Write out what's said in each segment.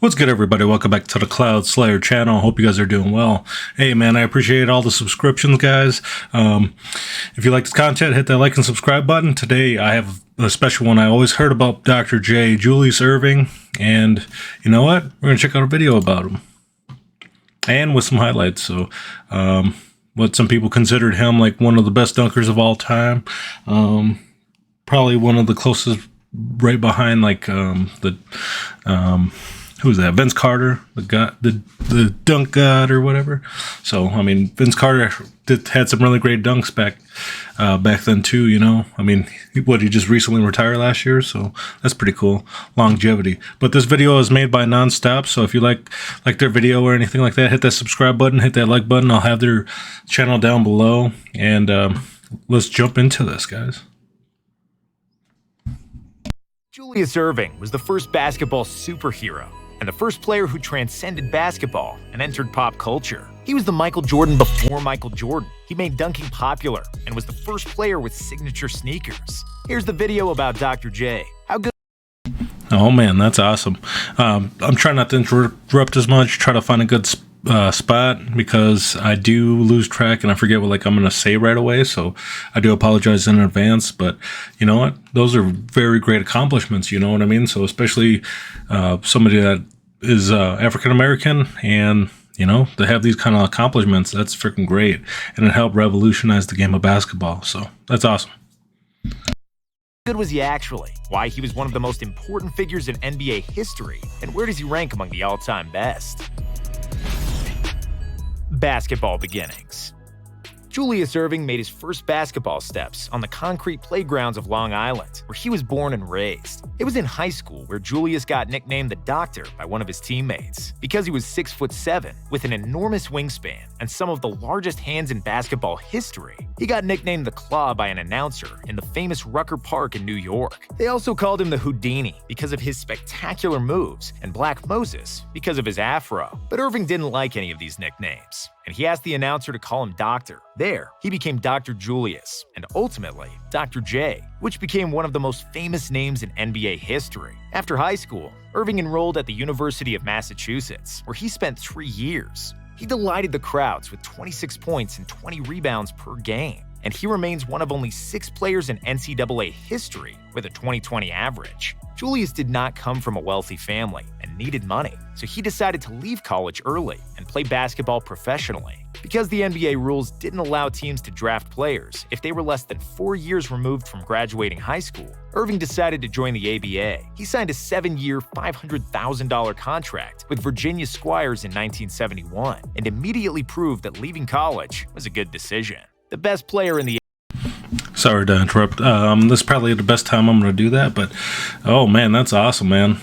What's good, everybody? Welcome back to the Cloud Slayer channel. Hope you guys are doing well. Hey, man, I appreciate all the subscriptions, guys. If you like this content, hit that like and subscribe button. Today, I have a special one. I always heard about Dr. J, Julius Erving, and you know what? We're going to check out a video about him. And with some highlights. So, what some people considered him like one of the best dunkers of all time. Probably one of the closest, right behind like who's that? Vince Carter, the dunk god or whatever. So I mean, Vince Carter had some really great dunks back then too. You know, I mean, he just recently retired last year, so that's pretty cool longevity. But this video is made by Nonstop, so if you like their video or anything like that, hit that subscribe button, hit that like button. I'll have their channel down below, and let's jump into this, guys. Julius Erving was the first basketball superhero and the first player who transcended basketball and entered pop culture. He was the Michael Jordan before Michael Jordan. He made dunking popular and was the first player with signature sneakers. Here's the video about Dr. J. How good? Oh man, that's awesome. I'm trying not to interrupt as much, try to find a good spot, because I do lose track and I forget what I'm going to say right away, so I do apologize in advance. But you know what, those are very great accomplishments, you know what I mean? So especially somebody that is African American, and you know, to have these kind of accomplishments, that's freaking great, and it helped revolutionize the game of basketball, so that's awesome. How good was he actually? Why he was one of the most important figures in NBA history, and where does he rank among the all-time best? Basketball beginnings. Julius Erving made his first basketball steps on the concrete playgrounds of Long Island, where he was born and raised. It was in high school where Julius got nicknamed the Doctor by one of his teammates because he was 6'7", with an enormous wingspan and some of the largest hands in basketball history. He got nicknamed the Claw by an announcer in the famous Rucker Park in New York. They also called him the Houdini because of his spectacular moves, and Black Moses because of his afro. But Erving didn't like any of these nicknames, and he asked the announcer to call him Doctor. There, he became Dr. Julius, and ultimately, Dr. J, which became one of the most famous names in NBA history. After high school, Erving enrolled at the University of Massachusetts, where he spent 3 years. He delighted the crowds with 26 points and 20 rebounds per game, and he remains one of only 6 players in NCAA history with a 20/20 average. Julius did not come from a wealthy family and needed money, so he decided to leave college early and play basketball professionally. Because the NBA rules didn't allow teams to draft players if they were less than 4 years removed from graduating high school, Erving decided to join the ABA. He signed a 7-year, $500,000 contract with Virginia Squires in 1971 and immediately proved that leaving college was a good decision. The best player in the Sorry to interrupt. This is probably the best time I'm going to do that, but oh man, that's awesome, man.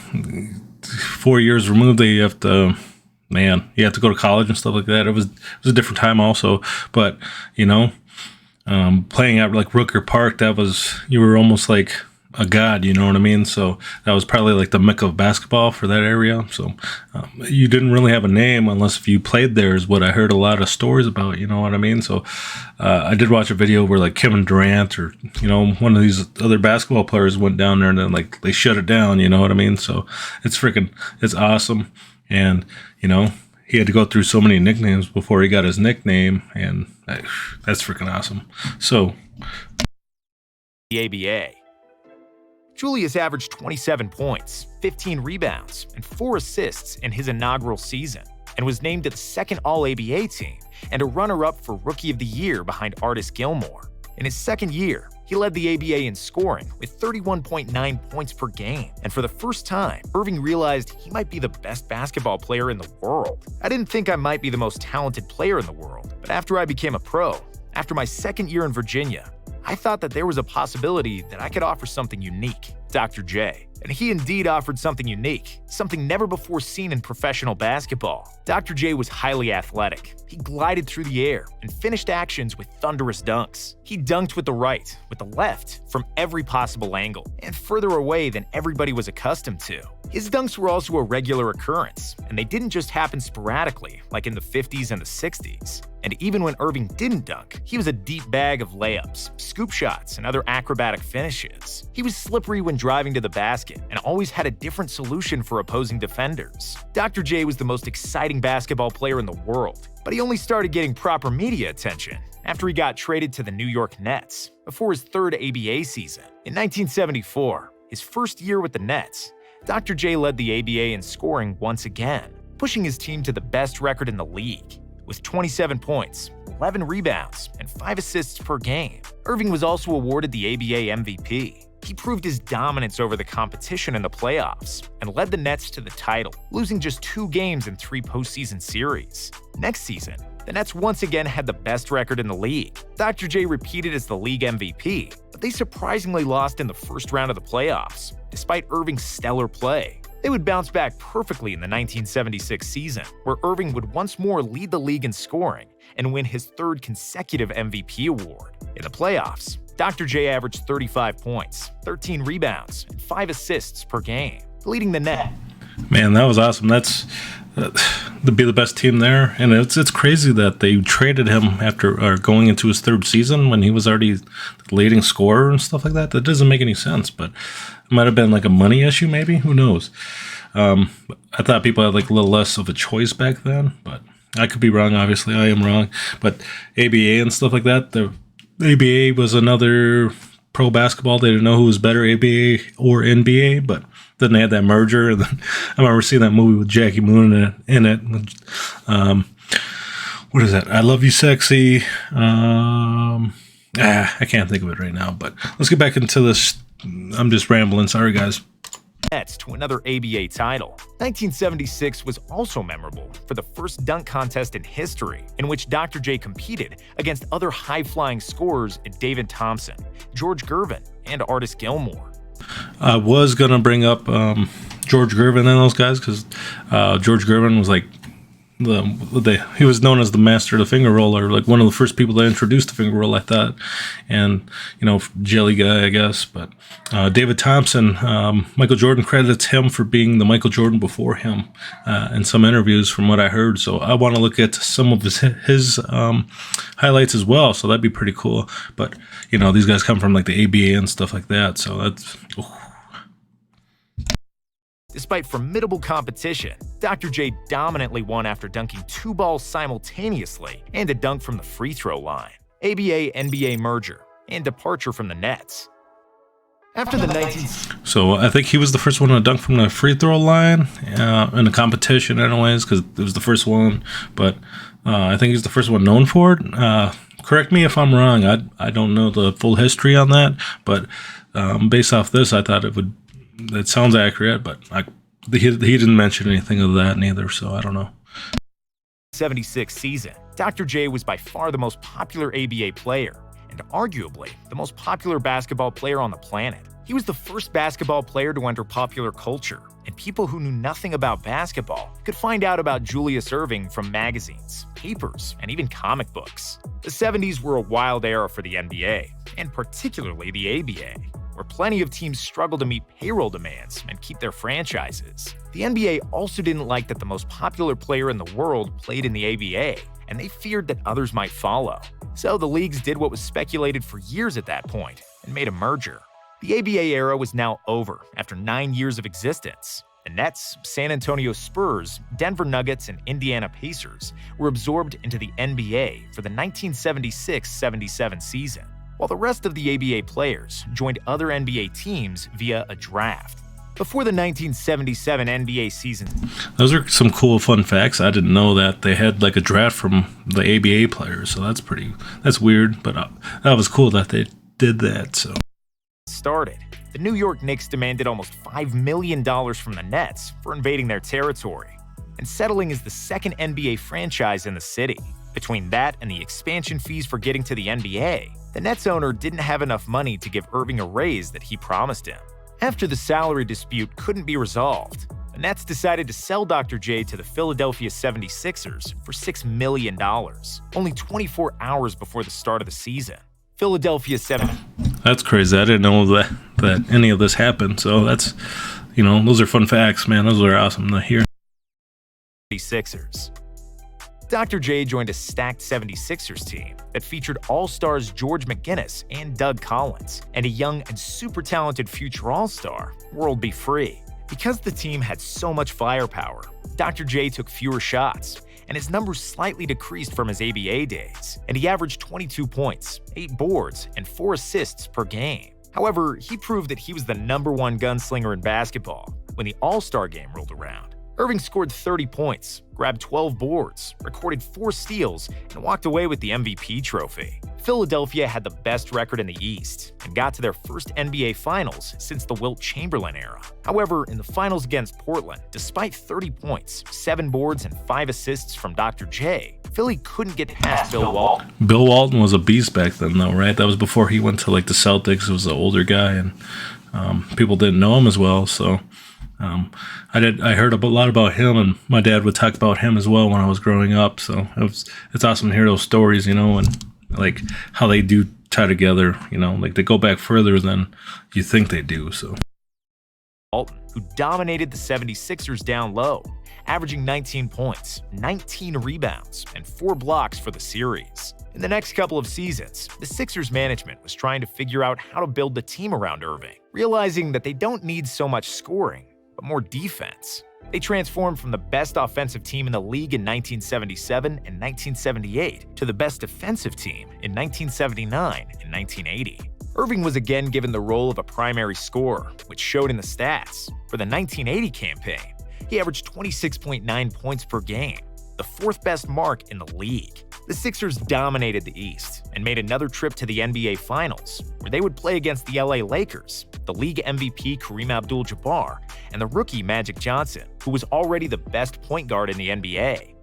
4 years removed, you have to go to college and stuff like that. It was a different time also, but you know, playing at like Rooker Park, you were almost like a god, you know what I mean? So that was probably like the mecca of basketball for that area. So you didn't really have a name unless if you played there, is what I heard a lot of stories about, you know what I mean? So I did watch a video where like Kevin Durant or, you know, one of these other basketball players went down there and then like they shut it down, you know what I mean? So it's awesome. And, you know, he had to go through so many nicknames before he got his nickname, and that's freaking awesome. So the ABA. Julius averaged 27 points, 15 rebounds, and 4 assists in his inaugural season, and was named to the second All-ABA team and a runner-up for Rookie of the Year behind Artis Gilmore. In his second year, he led the ABA in scoring with 31.9 points per game, and for the first time, Erving realized he might be the best basketball player in the world. I didn't think I might be the most talented player in the world, but after I became a pro, after my second year in Virginia, I thought that there was a possibility that I could offer something unique, Dr. J. And he indeed offered something unique, something never before seen in professional basketball. Dr. J was highly athletic. He glided through the air and finished actions with thunderous dunks. He dunked with the right, with the left, from every possible angle, and further away than everybody was accustomed to. His dunks were also a regular occurrence, and they didn't just happen sporadically like in the 50s and the 60s. And even when Erving didn't dunk, he was a deep bag of layups, scoop shots, and other acrobatic finishes. He was slippery when driving to the basket basket and always had a different solution for opposing defenders. Dr. J was the most exciting basketball player in the world, but he only started getting proper media attention after he got traded to the New York Nets before his third ABA season. In 1974, his first year with the Nets, Dr. J led the ABA in scoring once again, pushing his team to the best record in the league. With 27 points, 11 rebounds, and 5 assists per game, Irving was also awarded the ABA MVP. He proved his dominance over the competition in the playoffs and led the Nets to the title, losing just 2 games in 3 postseason series. Next season, the Nets once again had the best record in the league. Dr. J repeated as the league MVP, but they surprisingly lost in the first round of the playoffs, despite Irving's stellar play. They would bounce back perfectly in the 1976 season, where Irving would once more lead the league in scoring and win his 3rd consecutive MVP award. In the playoffs, Dr. J averaged 35 points, 13 rebounds, and 5 assists per game, leading the net. Man, that was awesome. That's to be the best team there, and it's crazy that they traded him after going into his 3rd season when he was already the leading scorer and stuff like that. That doesn't make any sense, but it might have been like a money issue, maybe. Who knows? I thought people had like a little less of a choice back then, but I could be wrong. Obviously, I am wrong. But ABA and stuff like that, the ABA was another pro basketball. They didn't know who was better, ABA or NBA, but then they had that merger. And then I remember seeing that movie with Jackie Moon in it. What is that? I Love You, Sexy. I can't think of it right now, but let's get back into this. I'm just rambling. Sorry, guys. Nets to another ABA title. 1976 was also memorable for the first dunk contest in history, in which Dr. J competed against other high-flying scorers David Thompson, George Gervin, and Artis Gilmore. I was going to bring up George Gervin and those guys because George Gervin was like he was known as the master of the finger roller, like one of the first people that introduced the finger roll, I thought, and jelly guy, I guess. But David Thompson, Michael Jordan credits him for being the Michael Jordan before him in some interviews, from what I heard. So I want to look at some of his highlights as well. So that'd be pretty cool. But these guys come from like the ABA and stuff like that. So that's. Despite formidable competition, Dr. J dominantly won after dunking 2 balls simultaneously and a dunk from the free throw line. ABA-NBA merger and departure from the Nets. After the So I think he was the first one to dunk from the free throw line in the competition anyways, because it was the first one. But I think he's the first one known for it. Correct me if I'm wrong. I don't know the full history on that, but based off this, I thought that sounds accurate, but he didn't mention anything of that neither, so I don't know. 76 season, Dr. J was by far the most popular ABA player, and arguably the most popular basketball player on the planet. He was the first basketball player to enter popular culture, and people who knew nothing about basketball could find out about Julius Erving from magazines, papers, and even comic books. The 70s were a wild era for the NBA, and particularly the ABA, where plenty of teams struggled to meet payroll demands and keep their franchises. The NBA also didn't like that the most popular player in the world played in the ABA, and they feared that others might follow. So the leagues did what was speculated for years at that point and made a merger. The ABA era was now over after 9 years of existence. The Nets, San Antonio Spurs, Denver Nuggets, and Indiana Pacers were absorbed into the NBA for the 1976-77 season, while the rest of the ABA players joined other NBA teams via a draft. Before the 1977 NBA season. Those are some cool fun facts. I didn't know that they had like a draft from the ABA players, so that's weird, but that was cool that they did that. So started, the New York Knicks demanded almost $5 million from the Nets for invading their territory and settling as the second NBA franchise in the city. Between that and the expansion fees for getting to the NBA, the Nets owner didn't have enough money to give Irving a raise that he promised him. After the salary dispute couldn't be resolved, the Nets decided to sell Dr. J to the Philadelphia 76ers for $6 million, only 24 hours before the start of the season. Philadelphia 7. That's crazy. I didn't know that any of this happened. So that's, those are fun facts, man. Those are awesome to hear. 76ers. Dr. J joined a stacked 76ers team that featured all-stars George McGinnis and Doug Collins, and a young and super talented future all-star, World B. Free. Because the team had so much firepower, Dr. J took fewer shots, and his numbers slightly decreased from his ABA days, and he averaged 22 points, 8 boards, and 4 assists per game. However, he proved that he was the #1 gunslinger in basketball when the All-Star game rolled around. Irving scored 30 points, grabbed 12 boards, recorded 4 steals, and walked away with the MVP trophy. Philadelphia had the best record in the East and got to their first NBA Finals since the Wilt Chamberlain era. However, in the finals against Portland, despite 30 points, 7 boards, and 5 assists from Dr. J, Philly couldn't get past Bill Walton. Bill Walton was a beast back then, though, right? That was before he went to like the Celtics. He was an older guy, and people didn't know him as well. So I heard a lot about him, and my dad would talk about him as well when I was growing up. So it's awesome to hear those stories, and like how they do tie together. Like they go back further than you think they do. So Walton, who dominated the 76ers down low, averaging 19 points, 19 rebounds, and 4 blocks for the series. In the next couple of seasons, the Sixers management was trying to figure out how to build the team around Irving, realizing that they don't need so much scoring, but more defense. They transformed from the best offensive team in the league in 1977 and 1978 to the best defensive team in 1979 and 1980. Irving was again given the role of a primary scorer, which showed in the stats. For the 1980 campaign, he averaged 26.9 points per game, the 4th best mark in the league. The Sixers dominated the East and made another trip to the NBA Finals, where they would play against the LA Lakers, the league MVP Kareem Abdul-Jabbar, and the rookie Magic Johnson, who was already the best point guard in the NBA.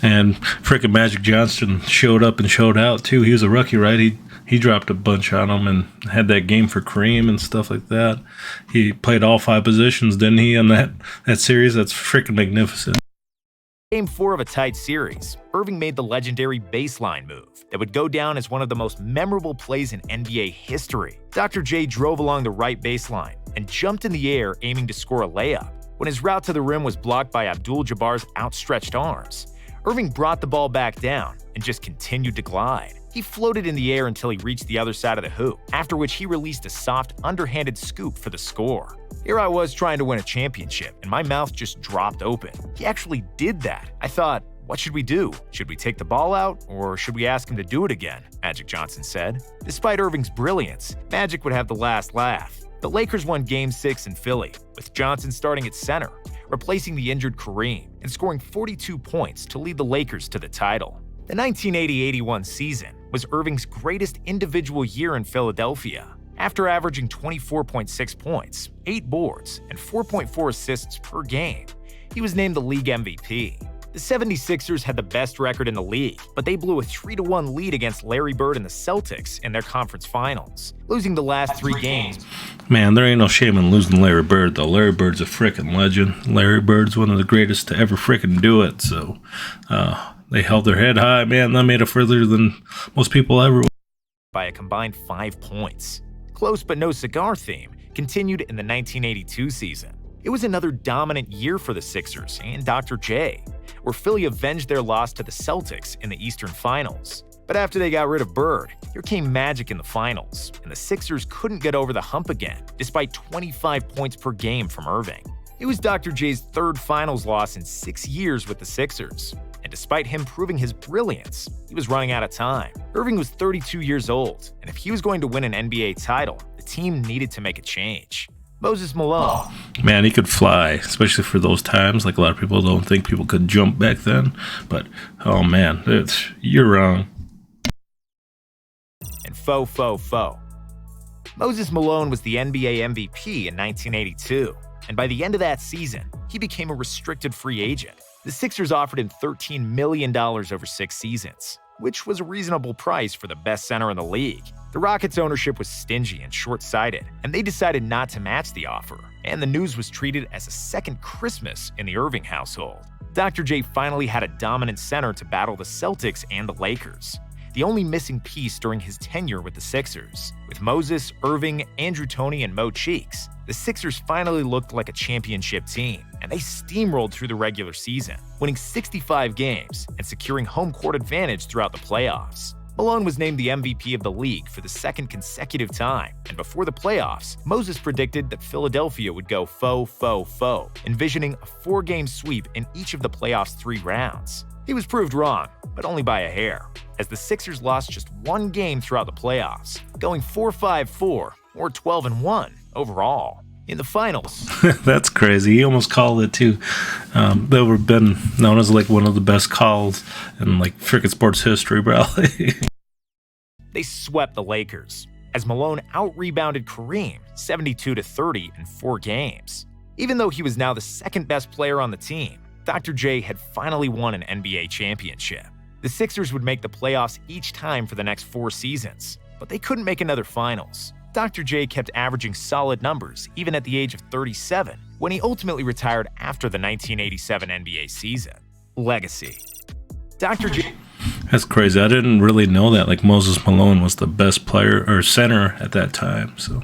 And frickin' Magic Johnson showed up and showed out too. He was a rookie, right? He dropped a bunch on him and had that game for Kareem and stuff like that. He played all 5 positions, didn't he, in that series? That's frickin' magnificent. Game 4 of a tight series, Irving made the legendary baseline move that would go down as one of the most memorable plays in NBA history. Dr. J drove along the right baseline and jumped in the air aiming to score a layup. When his route to the rim was blocked by Abdul-Jabbar's outstretched arms, Irving brought the ball back down and just continued to glide. He floated in the air until he reached the other side of the hoop, after which he released a soft, underhanded scoop for the score. Here I was trying to win a championship, and my mouth just dropped open. He actually did that. I thought, what should we do? Should we take the ball out, or should we ask him to do it again? Magic Johnson said. Despite Irving's brilliance, Magic would have the last laugh. The Lakers won Game 6 in Philly, with Johnson starting at center, replacing the injured Kareem, and scoring 42 points to lead the Lakers to the title. The 1980-81 season was Irving's greatest individual year in Philadelphia. After averaging 24.6 points, 8 boards, and 4.4 assists per game, he was named the league MVP. The 76ers had the best record in the league, but they blew a 3-1 lead against Larry Bird and the Celtics in their conference finals, losing the last 3 games. Man, there ain't no shame in losing Larry Bird, though. Larry Bird's a frickin' legend. Larry Bird's one of the greatest to ever frickin' do it, so they held their head high. Man, that made it further than most people ever. By a combined 5 points. Close but no cigar theme continued in the 1982 season. It was another dominant year for the Sixers and Dr. J, where Philly avenged their loss to the Celtics in the Eastern Finals. But after they got rid of Bird, here came Magic in the finals, and the Sixers couldn't get over the hump again, despite 25 points per game from Irving. It was Dr. J's 3rd finals loss in 6 years with the Sixers, and despite him proving his brilliance, he was running out of time. Irving was 32 years old, and if he was going to win an NBA title, the team needed to make a change. Moses Malone. Man, he could fly, especially for those times. Like, a lot of people don't think people could jump back then, but oh man, you're wrong. And faux. Moses Malone was the NBA MVP in 1982, and by the end of that season, he became a restricted free agent. The Sixers offered him $13 million over 6 seasons, which was a reasonable price for the best center in the league. The Rockets' ownership was stingy and short-sighted, and they decided not to match the offer, and the news was treated as a second Christmas in the Irving household. Dr. J finally had a dominant center to battle the Celtics and the Lakers, the only missing piece during his tenure with the Sixers. With Moses, Irving, Andrew Toney, and Mo Cheeks, the Sixers finally looked like a championship team. and they steamrolled through the regular season, winning 65 games and securing home court advantage throughout the playoffs. Malone was named the MVP of the league for the second consecutive time, and before the playoffs, Moses predicted that Philadelphia would go foe, envisioning a 4-game sweep in each of the playoffs' 3 rounds. He was proved wrong, but only by a hair, as the Sixers lost just 1 game throughout the playoffs, going 4-5-4 or 12-1 overall. In the finals. That's crazy. He almost called it too. That would have been known as like one of the best calls in like freaking sports history, probably. They swept the Lakers, as Malone out-rebounded Kareem 72-30 in 4 games. Even though he was now the second best player on the team, Dr. J had finally won an NBA championship. The Sixers would make the playoffs each time for the next 4 seasons, but they couldn't make another finals. Dr. J kept averaging solid numbers even at the age of 37, when he ultimately retired after the 1987 NBA season. Legacy. Dr. J. That's crazy. I didn't really know that. Like Moses Malone was the best player or center at that time. So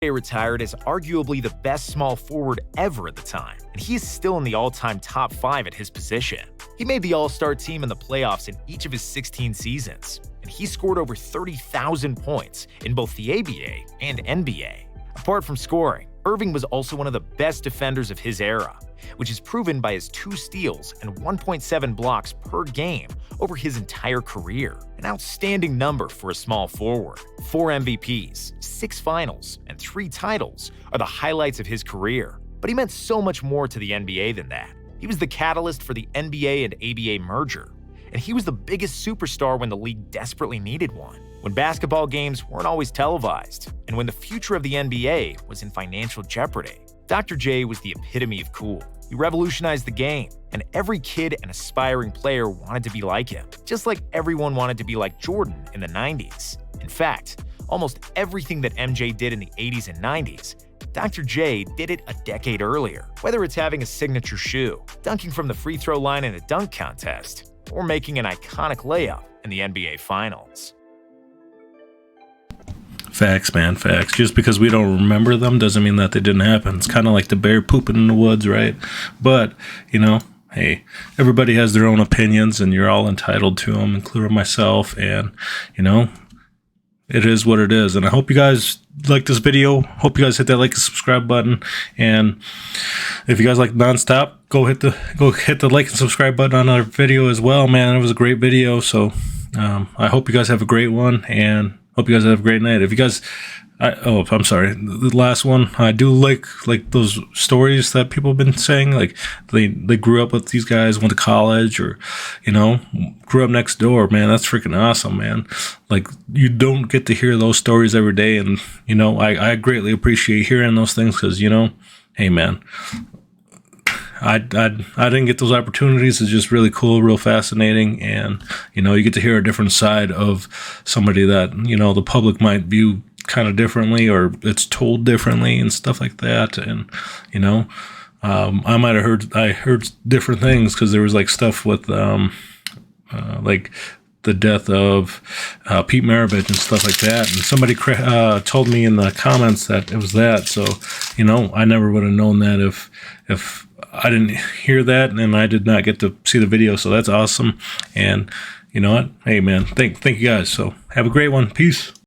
retired as arguably the best small forward ever at the time, and he is still in the all-time top 5 at his position. He made the All-Star team in the playoffs in each of his 16 seasons, and he scored over 30,000 points in both the ABA and NBA. Apart from scoring, Irving was also one of the best defenders of his era, which is proven by his 2 steals and 1.7 blocks per game over his entire career. An outstanding number for a small forward. 4 MVPs, 6 finals, and 3 titles are the highlights of his career. But he meant so much more to the NBA than that. He was the catalyst for the NBA and ABA merger, and he was the biggest superstar when the league desperately needed one, when basketball games weren't always televised, and when the future of the NBA was in financial jeopardy. Dr. J was the epitome of cool. He revolutionized the game, and every kid and aspiring player wanted to be like him, just like everyone wanted to be like Jordan in the 90s. In fact, almost everything that MJ did in the 80s and 90s, Dr. J did it a decade earlier, whether it's having a signature shoe, dunking from the free throw line in a dunk contest, or making an iconic layup in the NBA Finals. facts, man, facts. Just because we don't remember them doesn't mean that they didn't happen. It's kind of like the bear pooping in the woods, right? But, you know, hey, everybody has their own opinions, and you're all entitled to them, including myself. And, you know, it is what it is. And I hope you guys like this video. Hope you guys hit that like and subscribe button. And if you guys like nonstop, go hit the like and subscribe button on our video as well, man. It was a great video. So I hope you guys have a great one, and hope you guys have a great night. If you guys, I'm sorry, the last one, I do like those stories that people have been saying, like they grew up with these guys, went to college, or, you know, grew up next door. Man, that's freaking awesome, man. Like, you don't get to hear those stories every day, and, you know, I greatly appreciate hearing those things, because, you know, hey, man, I didn't get those opportunities. It's just really cool, real fascinating, and, you know, you get to hear a different side of somebody that, you know, the public might view kind of differently, or it's told differently and stuff like that. And, you know, I heard different things, because there was like stuff with like the death of Pete Maravich and stuff like that, and somebody told me in the comments that it was that. So, you know, I never would have known that if I didn't hear that, and I did not get to see the video. So that's awesome. And you know what? Hey, man, thank you guys. So have a great one. Peace.